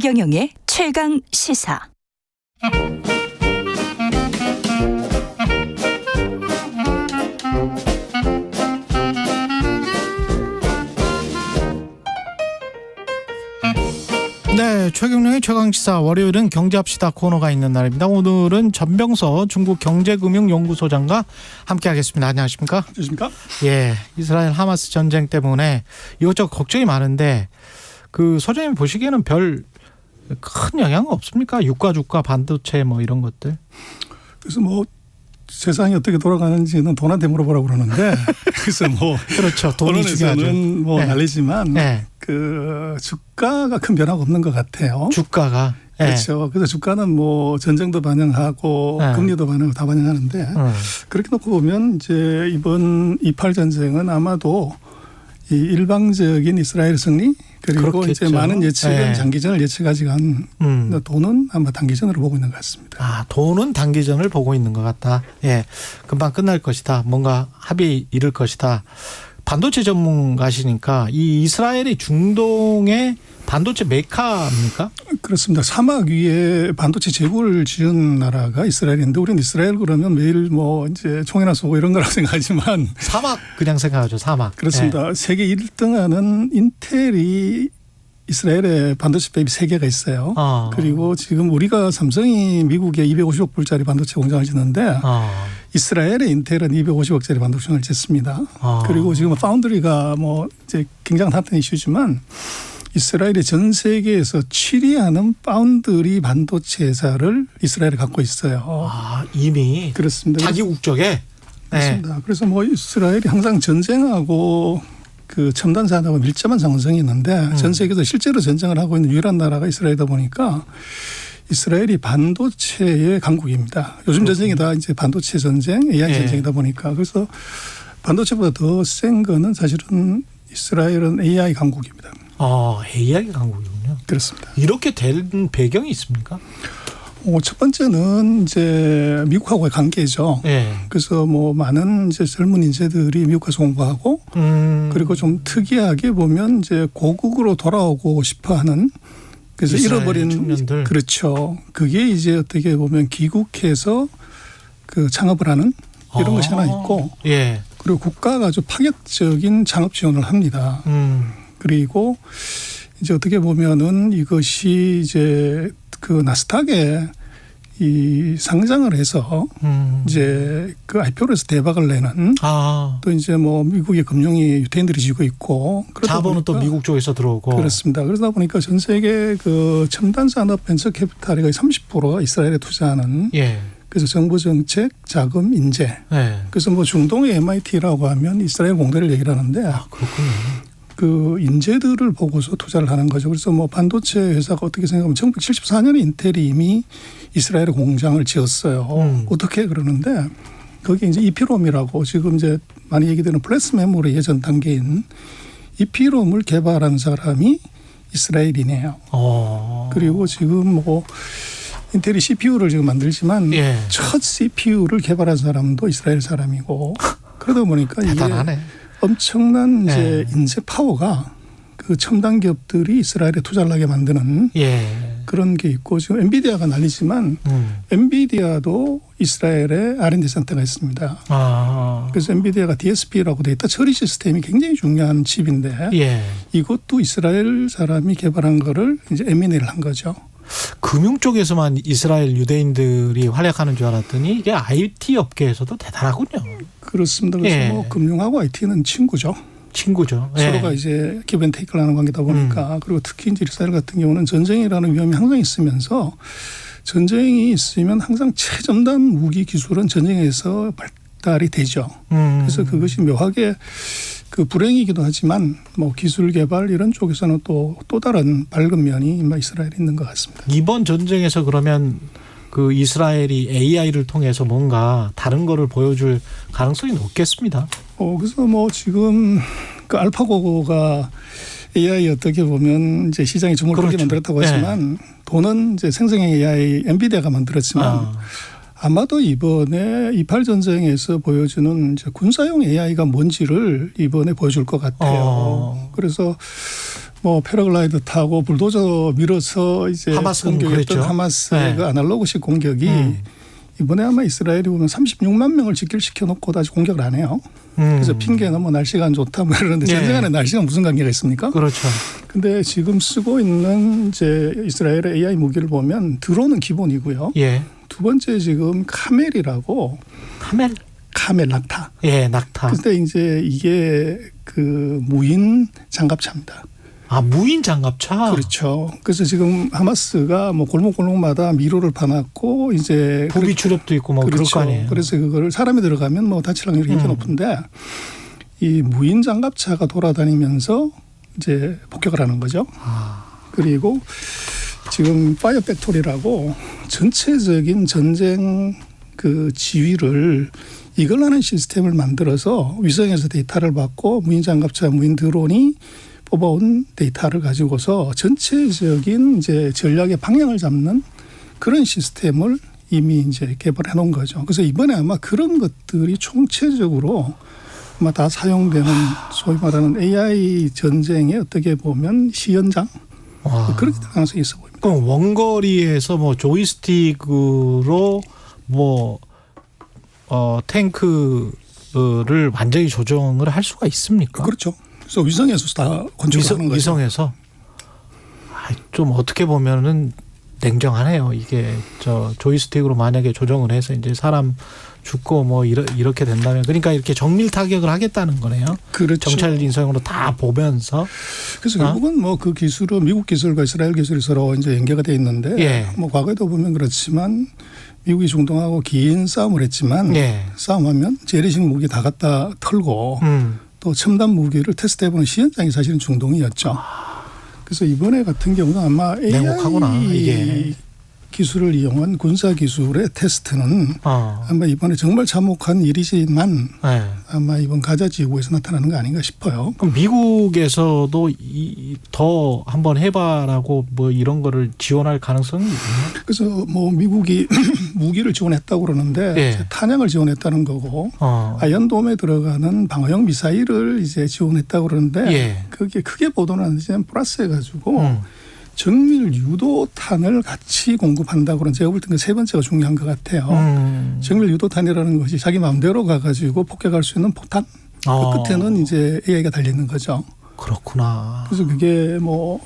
최경영의 최강 시사. 네, 최경영의 최강시사 월요일은 경제합시다 코너가 있는 날입니다. 오늘은 전병서 중국 경제금융연구소장과 함께하겠습니다. 안녕하십니까? 안녕하십니까? 예, 이스라엘 하마스 전쟁 때문에 이것저것 걱정이 많은데 그 소장님 보시기에는 별 큰 영향은 없습니까? 유가, 주가, 반도체 뭐 이런 것들. 그래서 뭐 세상이 어떻게 돌아가는지는 돈한테 물어보라고 그러는데 그래서 뭐 그렇죠. 돈이 중요하죠. 언론에서는 뭐 네. 난리지만 네. 그 주가가 큰 변화가 없는 것 같아요. 주가가. 그렇죠. 그래서 주가는 뭐 전쟁도 반영하고 네. 금리도 반영하고 다 반영하는데 그렇게 놓고 보면 이제 이번 이팔 전쟁은 아마도 이 일방적인 이스라엘 승리 그리고 그렇겠죠. 이제 많은 예측은 네. 장기전을 예측하지 간 돈은 아마 단기전으로 보고 있는 것 같습니다. 아, 돈은 단기전을 보고 있는 것 같다. 예, 금방 끝날 것이다. 뭔가 합의 이룰 것이다. 반도체 전문가시니까 이 이스라엘이 중동의 반도체 메카입니까? 그렇습니다. 사막 위에 반도체 제국을 지은 나라가 이스라엘인데 우리는 이스라엘 그러면 매일 뭐 이제 총이나 쏘고 이런 거라고 생각하지만 사막 그냥 생각하죠. 사막. 그렇습니다. 예. 세계 1등하는 인텔이 이스라엘에 반도체 팹이 3개가 있어요. 그리고 지금 우리가 삼성이 미국에 250억 불짜리 반도체 공장을 짓는데 이스라엘에 인텔은 250억짜리 반도체 공장을 짓습니다. 그리고 지금 파운드리가 뭐 이제 굉장히 핫한 이슈지만 이스라엘이 전 세계에서 7위하는 파운드리 반도체 회사를 이스라엘에 갖고 있어요. 아, 이미 그렇습니다. 자기 국적에. 그렇습니다. 네. 그래서 뭐 이스라엘이 항상 전쟁하고 그 첨단 산업하고 밀접한 상관성이 있는데 전 세계에서 실제로 전쟁을 하고 있는 유일한 나라가 이스라엘이다 보니까 이스라엘이 반도체의 강국입니다. 요즘 전쟁이 다 이제 반도체 전쟁, AI 전쟁이다 보니까 그래서 반도체보다 더 센 거는 사실은 이스라엘은 AI 강국입니다. AI 강국이군요. 그렇습니다. 이렇게 된 배경이 있습니까? 첫 번째는 이제 미국하고의 관계죠. 예. 그래서 뭐 많은 이제 젊은 인재들이 미국 가서 공부하고 그리고 좀 특이하게 보면 이제 고국으로 돌아오고 싶어하는 그래서 잃어버린 청년들. 그렇죠. 그게 이제 어떻게 보면 귀국해서 그 창업을 하는 이런 것이 하나 있고 예. 그리고 국가가 아주 파격적인 창업 지원을 합니다. 그리고 이제 어떻게 보면은 이것이 이제 그 나스닥에 이 상장을 해서 이제 그 IPO로 해서 대박을 내는 또 이제 뭐 미국의 금융이 유태인들이 지고 있고 자본은 또 미국 쪽에서 들어오고 그렇습니다. 그러다 보니까 전 세계 그 첨단 산업 벤처 캐피탈의 거의 30%가 이스라엘에 투자하는 그래서 정부 정책, 자금, 인재. 그래서 뭐 중동의 MIT라고 하면 이스라엘 공대를 얘기를 하는데 그렇군요. 그 인재들을 보고서 투자를 하는 거죠. 그래서 뭐 반도체 회사가 어떻게 생각하면 1974년에 인텔이 이미 이스라엘에 공장을 지었어요. 어떻게 그러는데 거기에 이제 이피롬이라고 지금 이제 많이 얘기되는 플래스 메모리 예전 단계인 이피롬을 개발한 사람이 이스라엘이네요. 그리고 지금 뭐 인텔이 CPU를 지금 만들지만 첫 CPU를 개발한 사람도 이스라엘 사람이고 그러다 보니까 대단하네. 이게 엄청난 이제 인재 파워가 그 첨단 기업들이 이스라엘에 투자를 하게 만드는 그런 게 있고 지금 엔비디아가 난리지만 엔비디아도 이스라엘에 R&D 센터가 있습니다. 그래서 엔비디아가 DSP라고 데이터 처리 시스템이 굉장히 중요한 칩인데 이것도 이스라엘 사람이 개발한 거를 이제 에미네를 한 거죠. 금융 쪽에서만 이스라엘 유대인들이 활약하는 줄 알았더니 이게 IT 업계에서도 대단하군요. 그렇습니다. 그래서 뭐 금융하고 IT는 친구죠. 서로가 이제 기브앤테이크를 하는 관계다 보니까 그리고 특히 이제 이스라엘 같은 경우는 전쟁이라는 위험이 항상 있으면서 전쟁이 있으면 항상 최첨단 무기 기술은 전쟁에서 발달이 되죠. 그래서 그것이 묘하게 그 불행이기도 하지만 뭐 기술 개발 이런 쪽에서는 또 다른 밝은 면이 이스라엘에 있는 것 같습니다. 이번 전쟁에서 그러면 그 이스라엘이 AI를 통해서 뭔가 다른 거를 보여줄 가능성이 높겠습니다. 그래서 뭐 지금 그 알파고가 AI 어떻게 보면 이제 시장에 주목을 크게 만들었다고 하지만 돈은 이제 생성형 AI 엔비디아가 만들었지만 아마도 이번에 이팔 전쟁에서 보여주는 이제 군사용 AI가 뭔지를 이번에 보여줄 것 같아요. 그래서 뭐 패러글라이더 타고 불도저 밀어서 이제 하마스는 공격했던 그랬죠. 하마스의 네. 그 아날로그식 공격이 이번에 아마 이스라엘이 보면 36만 명을 직결시켜 놓고 다시 공격을 안 해요. 그래서 핑계는 뭐 날씨가 안 좋다 뭐 이러는데 예. 전쟁 안에 날씨가 무슨 관계가 있습니까? 그렇죠. 근데 지금 쓰고 있는 이제 이스라엘의 AI 무기를 보면 드론은 기본이고요. 예. 두 번째 지금 카멜이라고 카멜 낙타. 예, 낙타. 근데 이제 이게 그 무인 장갑차입니다. 아, 무인 장갑차. 그렇죠. 그래서 지금 하마스가 뭐 골목골목마다 미로를 파놨고 이제 부비 추렵도 있고 뭐 그럴 그렇죠. 거 아니에요. 그래서 그거를 사람이 들어가면 뭐 다칠 확률이 굉장히 높은데 이 무인 장갑차가 돌아다니면서 이제 폭격을 하는 거죠. 그리고 지금 파이어 팩토리라고 전체적인 전쟁 그 지휘를 이걸하는 시스템을 만들어서 위성에서 데이터를 받고 무인 장갑차, 무인 드론이 뽑아온 데이터를 가지고서 전체적인 이제 전략의 방향을 잡는 그런 시스템을 이미 이제 개발해 놓은 거죠. 그래서 이번에 아마 그런 것들이 총체적으로 아마 다 사용되는 소위 말하는 AI 전쟁에 어떻게 보면 시연장 그렇게 될 가능성이 있어 보입니다. 그럼 원거리에서 뭐 조이스틱으로 뭐 탱크를 완전히 조정을 할 수가 있습니까? 그렇죠. 그래서 위성에서 다 건축하는 거죠. 위성에서 좀 어떻게 보면은 냉정하네요. 이게 저 조이스틱으로 만약에 조정을 해서 이제 사람 죽고 뭐 이렇게 된다면 그러니까 이렇게 정밀 타격을 하겠다는 거네요. 그렇죠. 정찰 인성으로 다 보면서. 그래서 결국은 뭐 그 기술은 미국 기술과 이스라엘 기술이 서로 이제 연계가 돼 있는데 예. 뭐 과거에도 보면 그렇지만 미국이 중동하고 긴 싸움을 했지만 예. 싸움하면 재래식 무기 다 갖다 털고 또 첨단 무기를 테스트해보는 시연장이 사실은 중동이었죠. 그래서 이번에 같은 경우는 아마 냉혹하구나, 이게. AI 기술을 이용한 군사 기술의 테스트는 아마 이번에 정말 참혹한 일이지만 네. 아마 이번 가자 지구에서 나타나는 거 아닌가 싶어요. 그럼 미국에서도 더 한번 해봐라고 뭐 이런 거를 지원할 가능성이 있나요? 그래서 뭐 미국이 무기를 지원했다고 그러는데 예. 탄약을 지원했다는 거고 아이언돔에 들어가는 방어용 미사일을 이제 지원했다고 그러는데 예. 그게 크게 보도는 안 되지만 플러스해가지고 정밀 유도탄을 같이 공급한다고 그런 제가 볼 때는 세 번째가 중요한 것 같아요. 정밀 유도탄이라는 것이 자기 마음대로 가가지고 폭격할 수 있는 폭탄. 그 끝에는 이제 AI가 달리는 거죠. 그렇구나. 그래서 그게 뭐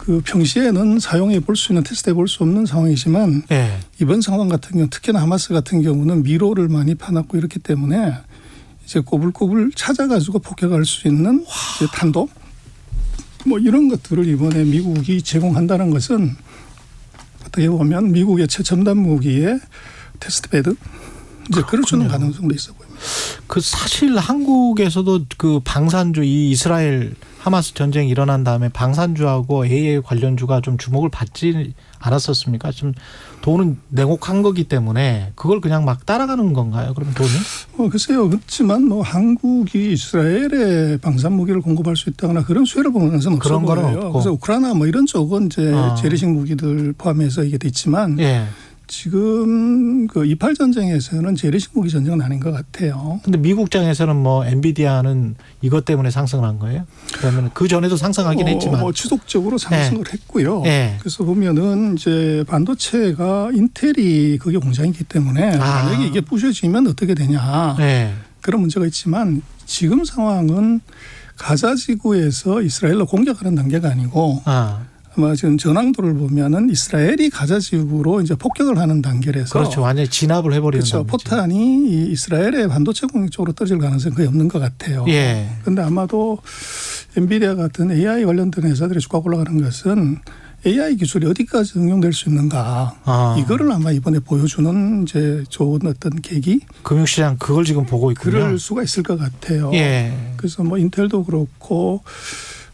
그 평시에는 사용해 볼 수 있는 테스트해 볼 수 없는 상황이지만 예. 이번 상황 같은 경우 특히나 하마스 같은 경우는 미로를 많이 파놨고 이렇기 때문에 이제 꼬불꼬불 찾아가지고 폭격할 수 있는 이제 탄도 뭐 이런 것들을 이번에 미국이 제공한다는 것은 어떻게 보면 미국의 최첨단 무기의 테스트베드 이제 그럴 수 있는 가능성도 있어 보입니다. 그 사실 한국에서도 그 방산주 이 이스라엘 하마스 전쟁이 일어난 다음에 방산주하고 AI 관련주가 좀 주목을 받지 않았었습니까? 지금 돈은 냉혹한 거기 때문에 그걸 그냥 막 따라가는 건가요? 그럼 돈이? 글쎄요. 그렇지만 뭐 한국이 이스라엘에 방산 무기를 공급할 수 있다거나 그런 수혜를 보는 것은 없어 그런 건 보여요. 없고. 그래서 우크라이나 뭐 이런 쪽은 이제 재래식 무기들 포함해서 이게 돼 있지만 예. 지금 그 28 전쟁에서는 재래식 무기 전쟁은 아닌 것 같아요. 근데 미국장에서는 뭐 엔비디아는 이것 때문에 상승한 거예요? 그러면 그 전에도 상승하긴 했지만. 뭐 지속적으로 상승을 했고요. 네. 그래서 보면은 이제 반도체가 인텔이 그게 공장이기 때문에 만약에 이게 부셔지면 어떻게 되냐. 네. 그런 문제가 있지만 지금 상황은 가자 지구에서 이스라엘로 공격하는 단계가 아니고 아마 지금 전황도를 보면은 이스라엘이 가자 지구로 이제 폭격을 하는 단계라서 그렇죠. 완전히 진압을 해버리는 그렇죠. 단계죠. 포탄이 이 이스라엘의 반도체 공격 쪽으로 떨어질 가능성이 거의 없는 것 같아요. 예. 그런데 아마도 엔비디아 같은 AI 관련된 회사들이 주가가 올라가는 것은 AI 기술이 어디까지 응용될 수 있는가 이거를 아마 이번에 보여주는 이제 좋은 어떤 계기 금융시장 그걸 지금 보고 있군요. 그럴 수가 있을 것 같아요. 예. 그래서 뭐 인텔도 그렇고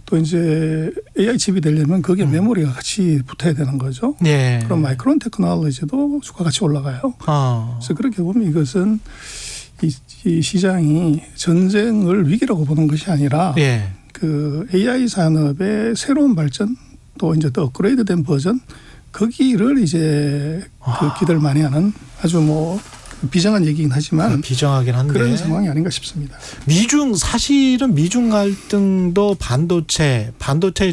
또 이제 AI 칩이 되려면 거기에 메모리가 같이 붙어야 되는 거죠. 예. 그럼 마이크론 테크놀로지도 주가 같이 올라가요. 그래서 그렇게 보면 이것은 이 시장이 전쟁을 위기라고 보는 것이 아니라 예. 그 AI 산업의 새로운 발전 또 이제 더 업그레이드된 버전 거기를 이제 그 기대를 많이 하는 아주 뭐 비장한 얘기긴 하지만 비정하긴 한데 그런 상황이 아닌가 싶습니다. 사실은 미중 갈등도 반도체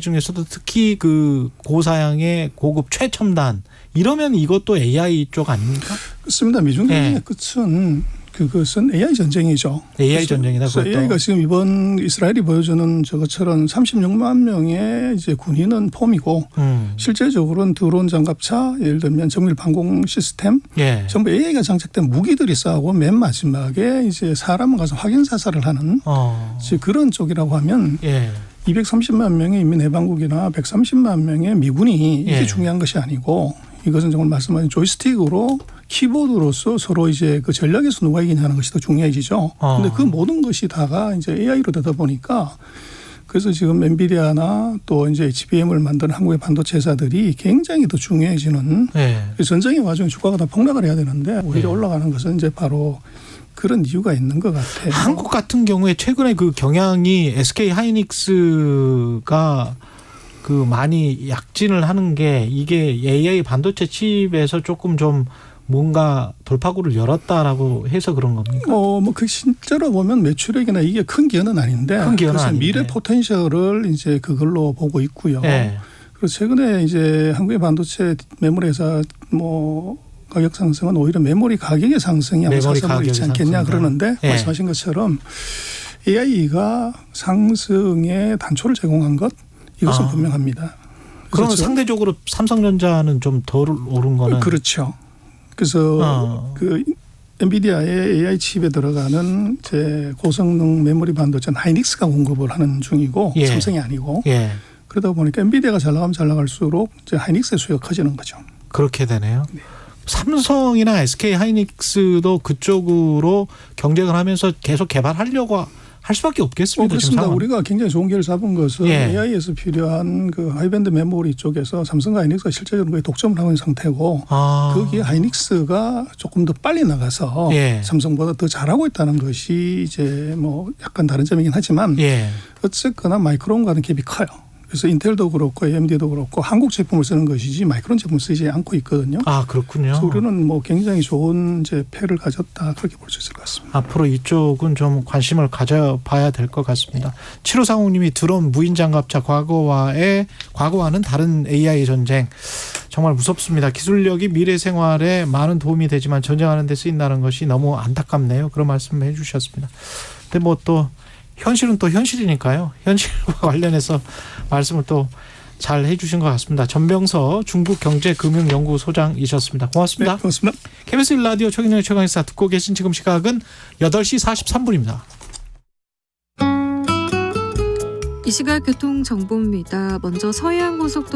중에서도 특히 그 고사양의 고급 최첨단 이러면 이것도 AI 쪽 아닙니까? 그렇습니다. 미중 갈등의 끝은 그것은 AI 전쟁이죠. AI 전쟁이다. 그래서 AI가 지금 이번 이스라엘이 보여주는 저것처럼 36만 명의 이제 군인은 폼이고 실제적으로는 드론 장갑차, 예를 들면 정밀 방공 시스템, 전부 AI가 장착된 무기들이 싸우고 맨 마지막에 이제 사람 가서 확인 사살을 하는 이제 그런 쪽이라고 하면 230만 명의 인민해방국이나 130만 명의 미군이 이게 중요한 것이 아니고 이것은 정말 말씀하신 조이스틱으로 키보드로서 서로 이제 그 전략에서 누가 이기냐는 것이 더 중요해지죠. 그런데 그 모든 것이 다가 이제 AI로 되다 보니까 그래서 지금 엔비디아나 또 이제 HBM을 만드는 한국의 반도체 회사들이 굉장히 더 중요해지는 전쟁의 와중에 주가가 다 폭락을 해야 되는데 오히려 올라가는 것은 이제 바로 그런 이유가 있는 것 같아요. 한국 같은 경우에 최근에 그 경향이 SK 하이닉스가 그 많이 약진을 하는 게 이게 AI 반도체 칩에서 조금 좀 뭔가 돌파구를 열었다라고 해서 그런 겁니까? 뭐 그 실제로 보면 매출액이나 이게 큰 기여는 아닌데 그래서 미래 포텐셜을 이제 그걸로 보고 있고요. 그리고 최근에 이제 한국의 반도체 메모리 회사 뭐 가격 상승은 오히려 메모리 가격의 상승이 앞서서 있지 않겠냐 그러는데 말씀하신 것처럼 AI가 상승의 단초를 제공한 것 이것은 분명합니다. 그러면 상대적으로 삼성전자는 좀 덜 오른 거는 그렇죠. 그래서 그 엔비디아의 AI 칩에 들어가는 제 고성능 메모리 반도체는 하이닉스가 공급을 하는 중이고 삼성이 아니고 그러다 보니까 엔비디아가 잘 나가면 잘 나갈수록 이제 하이닉스의 수요가 커지는 거죠. 그렇게 되네요. 삼성이나 SK 하이닉스도 그쪽으로 경쟁을 하면서 계속 개발하려고 할 수밖에 없겠습니다. 그렇습니다. 우리가 굉장히 좋은 기회를 잡은 것은 AI에서 필요한 그 하이밴드 메모리 쪽에서 삼성과 하이닉스가 실제적으로 거의 독점을 하고 있는 상태고 거기에 하이닉스가 조금 더 빨리 나가서 삼성보다 더 잘하고 있다는 것이 이제 뭐 약간 다른 점이긴 하지만 어쨌거나 마이크론과는 갭이 커요. 그래서 인텔도 그렇고 AMD도 그렇고 한국 제품을 쓰는 것이지 마이크론 제품을 쓰지 않고 있거든요. 그렇군요. 그래서 우리는 뭐 굉장히 좋은 이제 패를 가졌다 그렇게 볼 수 있을 것 같습니다. 앞으로 이쪽은 좀 관심을 가져봐야 될 것 같습니다. 7540님이 드론 무인장갑차 과거와는 다른 AI 전쟁 정말 무섭습니다. 기술력이 미래 생활에 많은 도움이 되지만 전쟁하는 데 쓰인다는 것이 너무 안타깝네요. 그런 말씀을 해 주셨습니다. 근데 뭐 또 현실은 또 현실이니까요. 현실과 관련해서 말씀을 또 잘 해주신 것 같습니다. 전병서 중국경제금융연구소장이셨습니다. 고맙습니다. 네, 고맙습니다. KBS 1라디오 최경영의 최강시사 듣고 계신 지금 시각은 8시 43분입니다. 이 시각 교통정보입니다. 먼저 서해안고속도로